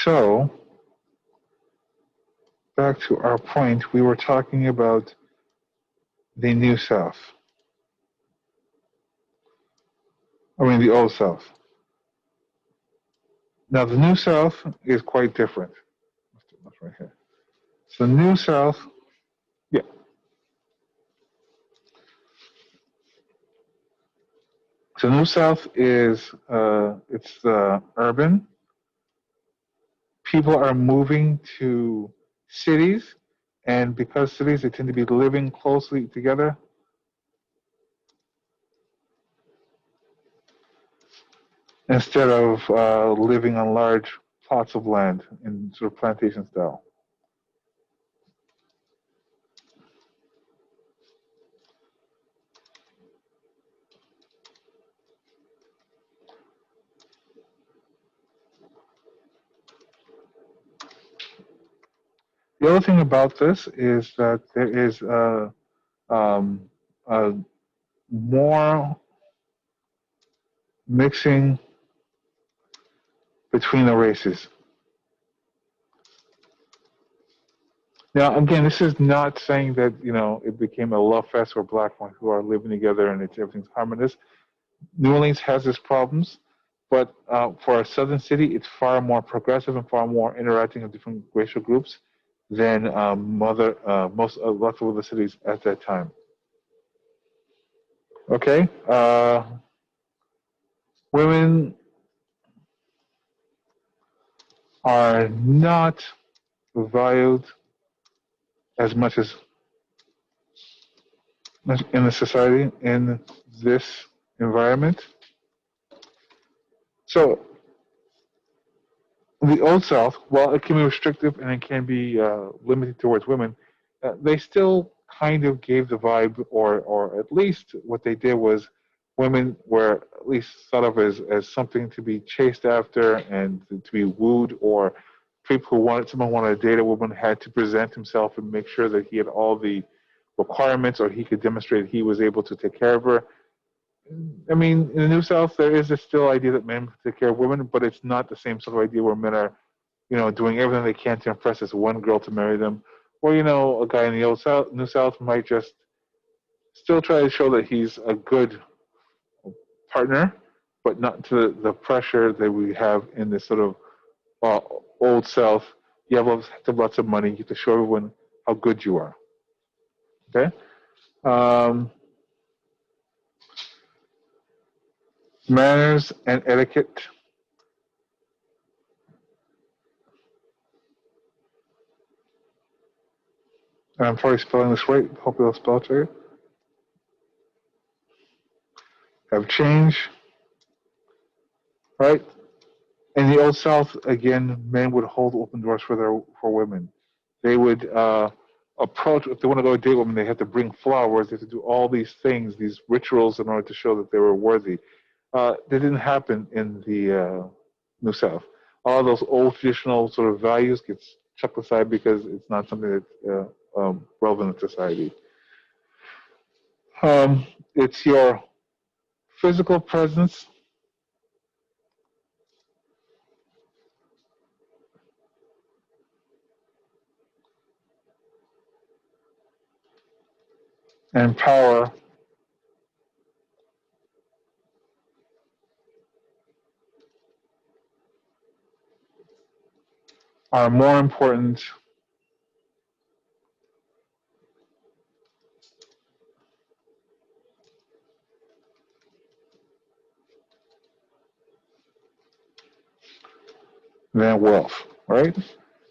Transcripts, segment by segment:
So, back to our point, we were talking about the New South. I mean, the Old South. Now, the New South is quite different. That's right here. So, New South, yeah. So, New South is it's urban. People are moving to cities, and because cities, they tend to be living closely together. Instead of living on large plots of land in sort of plantation style. The other thing about this is that there is more mixing between the races. Now, again, this is not saying that it became a love fest where black and white who are living together and everything's harmonious. New Orleans has its problems, but for a southern city, it's far more progressive and far more interacting with different racial groups than lots of other cities at that time. Okay, women are not valued as much as in the society in this environment. So the Old South, while it can be restrictive and it can be limited towards women, they still kind of gave the vibe, or at least what they did was women were at least thought of as something to be chased after and to be wooed, or people who someone wanted to date a woman had to present himself and make sure that he had all the requirements, or he could demonstrate he was able to take care of her. I mean, in the New South, there is a still idea that men take care of women, but it's not the same sort of idea where men are, doing everything they can to impress this one girl to marry them. Or, a guy in the Old South, New South might just still try to show that he's a good partner, but not to the pressure that we have in this sort of Old South. You have to have lots of money. You have to show everyone how good you are. Okay? Manners and etiquette. And I'm probably spelling this right. Hope I'll spell it to you. Have changed, right? In the Old South, again, men would hold open doors for women. They would approach, if they want to go date women, they had to bring flowers. They had to do all these things, these rituals, in order to show that they were worthy. That didn't happen in the New South. All those old traditional sort of values gets chucked aside because it's not something that's relevant in society. It's your physical presence and power are more important than wealth, right?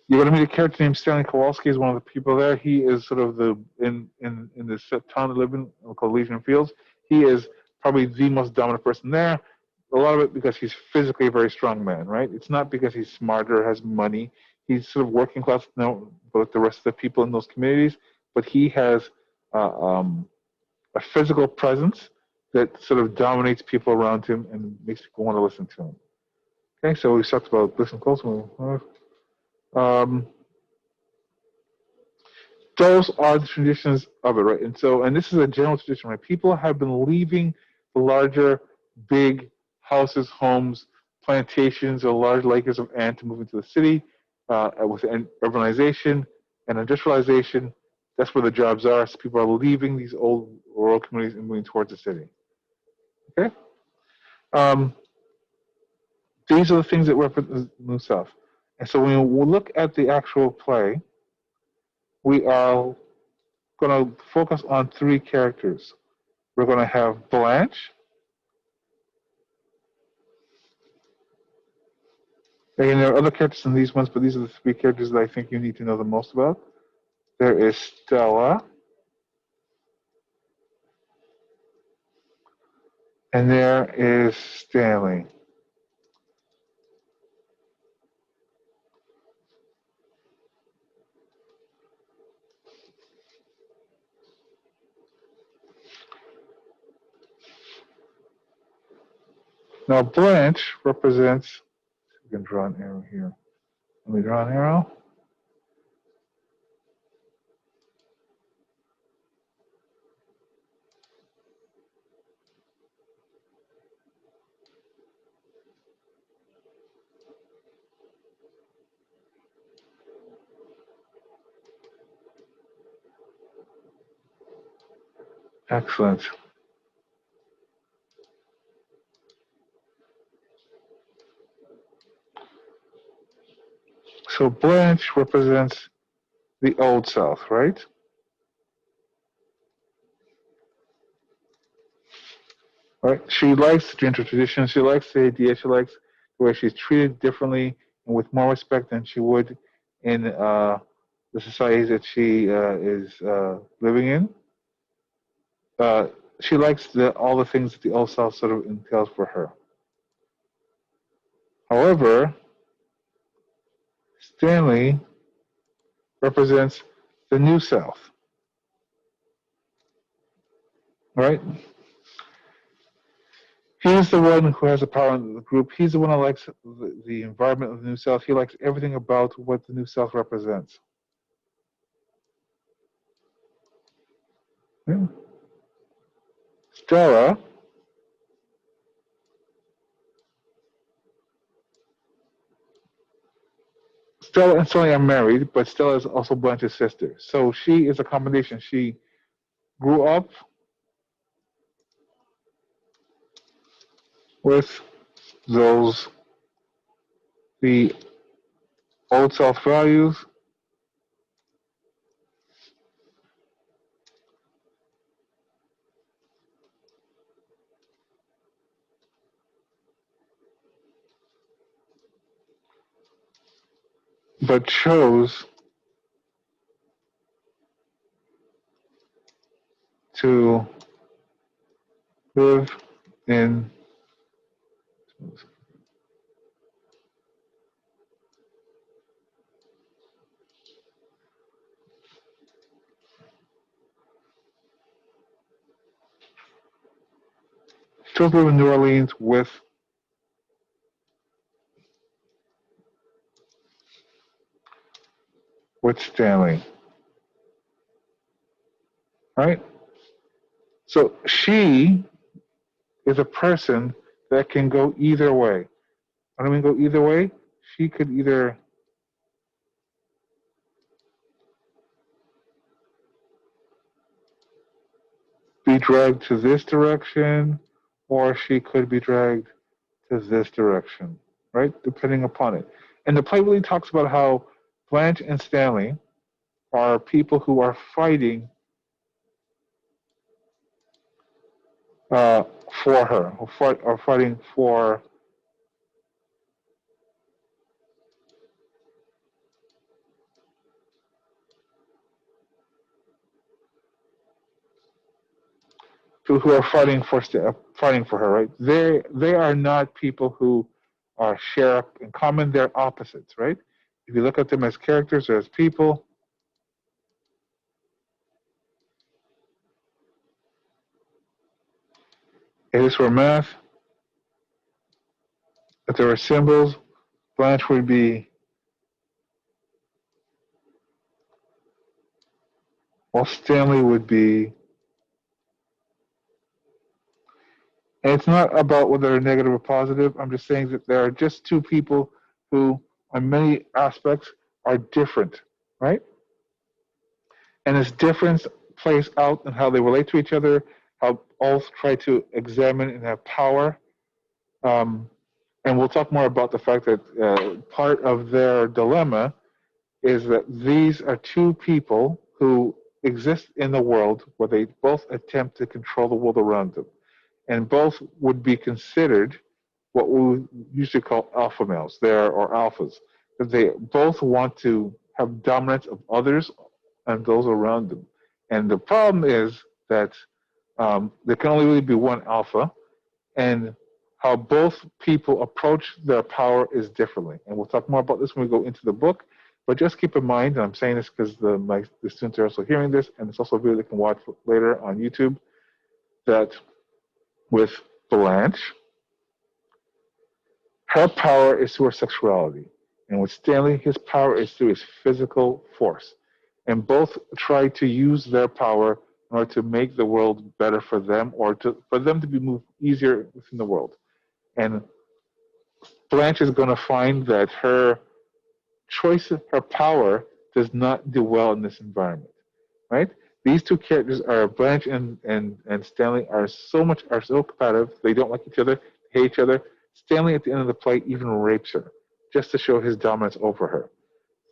You're going to meet a character named Stanley Kowalski. Is one of the people there. He is sort of in this town they live in called Legion Fields. He is probably the most dominant person there. A lot of it because he's physically a very strong man, right? It's not because he's smarter, has money. He's sort of working class, like the rest of the people in those communities. But he has a physical presence that sort of dominates people around him and makes people want to listen to him. Okay, so we talked about listen closely. Those are the traditions of it, right? And this is a general tradition, right? People have been leaving the larger, big houses, homes, plantations or large acres of land to move into the city with urbanization and industrialization. That's where the jobs are. So people are leaving these old rural communities and moving towards the city. Okay? Um, these are the things that represent the New South. And so when we look at the actual play, we are going to focus on three characters. We're going to have Blanche. Again, there are other characters in these ones, but these are the three characters that I think you need to know the most about. There is Stella. And there is Stanley. Now, Blanche represents, we can draw an arrow here. Let me draw an arrow. Excellent. So Blanche represents the Old South, right? Right. She likes the gender tradition. She likes the idea. She likes the way she's treated differently and with more respect than she would in the societies that she is living in. She likes all the things that the Old South sort of entails for her. However, Stanley represents the New South, right? He's the one who has the power in the group. He's the one who likes the environment of the New South. He likes everything about what the New South represents. Yeah. Stella and Stanley are married, but Stella is also Blanche's sister. So she is a combination. She grew up with the Old South values, but chose to live in New Orleans with Stanley, right? So she is a person that can go either way. I don't mean go either way. She could either be dragged to this direction, or she could be dragged to this direction, right? Depending upon it. And the play really talks about how Blanche and Stanley are people who are fighting for her, or fighting for who are fighting for her, right? They are not people who share in common. They're opposites, right? If you look at them as characters or as people, it is for math. If there were symbols, Blanche would be, well, Stanley would be, And it's not about whether they're negative or positive. I'm just saying that there are just two people who, on many aspects, are different, right? And this difference plays out in how they relate to each other, how both try to examine and have power. Um, and we'll talk more about the fact that part of their dilemma is that these are two people who exist in the world where they both attempt to control the world around them. And both would be considered what we usually call alpha males there or alphas. That they both want to have dominance of others and those around them. And the problem is that there can only really be one alpha, and how both people approach their power is differently. And we'll talk more about this when we go into the book. But just keep in mind, and I'm saying this because the students are also hearing this, and it's also a video they can watch later on YouTube, that with Blanche, her power is through her sexuality. And with Stanley, his power is through his physical force. And both try to use their power in order to make the world better for them or for them to be moved easier within the world. And Blanche is going to find that her choice, her power, does not do well in this environment, right? These two characters are Blanche and Stanley are so competitive. They don't like each other, hate each other. Stanley, at the end of the play, even rapes her just to show his dominance over her.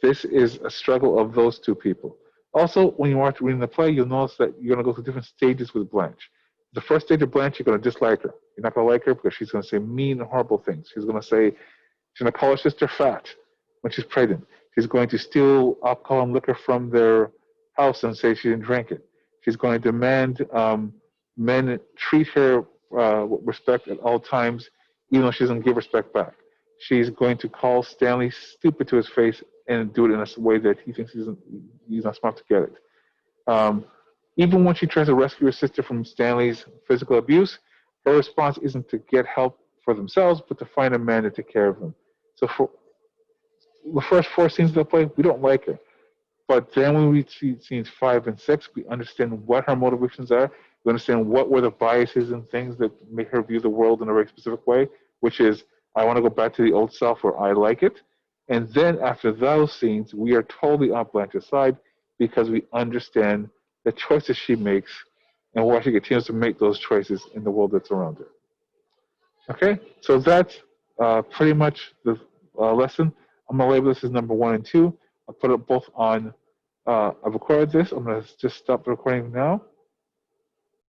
This is a struggle of those two people. Also, when you watch reading the play, you'll notice that you're going to go through different stages with Blanche. The first stage of Blanche, you're going to dislike her. You're not going to like her because she's going to say mean and horrible things. She's going to call her sister fat when she's pregnant. She's going to steal alcohol and liquor from their house and say she didn't drink it. She's going to demand men treat her with respect at all times, even though she doesn't give respect back. She's going to call Stanley stupid to his face and do it in a way that he thinks he's not smart to get it. Even when she tries to rescue her sister from Stanley's physical abuse, her response isn't to get help for themselves, but to find a man to take care of them. So for the first four scenes of the play, we don't like her. But then when we see scenes 5 and 6, we understand what her motivations are. We understand what were the biases and things that make her view the world in a very specific way, which is, I want to go back to the old self where I like it. And then after those scenes, we are totally on Blanche's side because we understand the choices she makes and why she continues to make those choices in the world that's around her. Okay, so that's pretty much the lesson. I'm going to label this as number 1 and 2. I'll put it both on, I've recorded this. I'm going to just stop the recording now.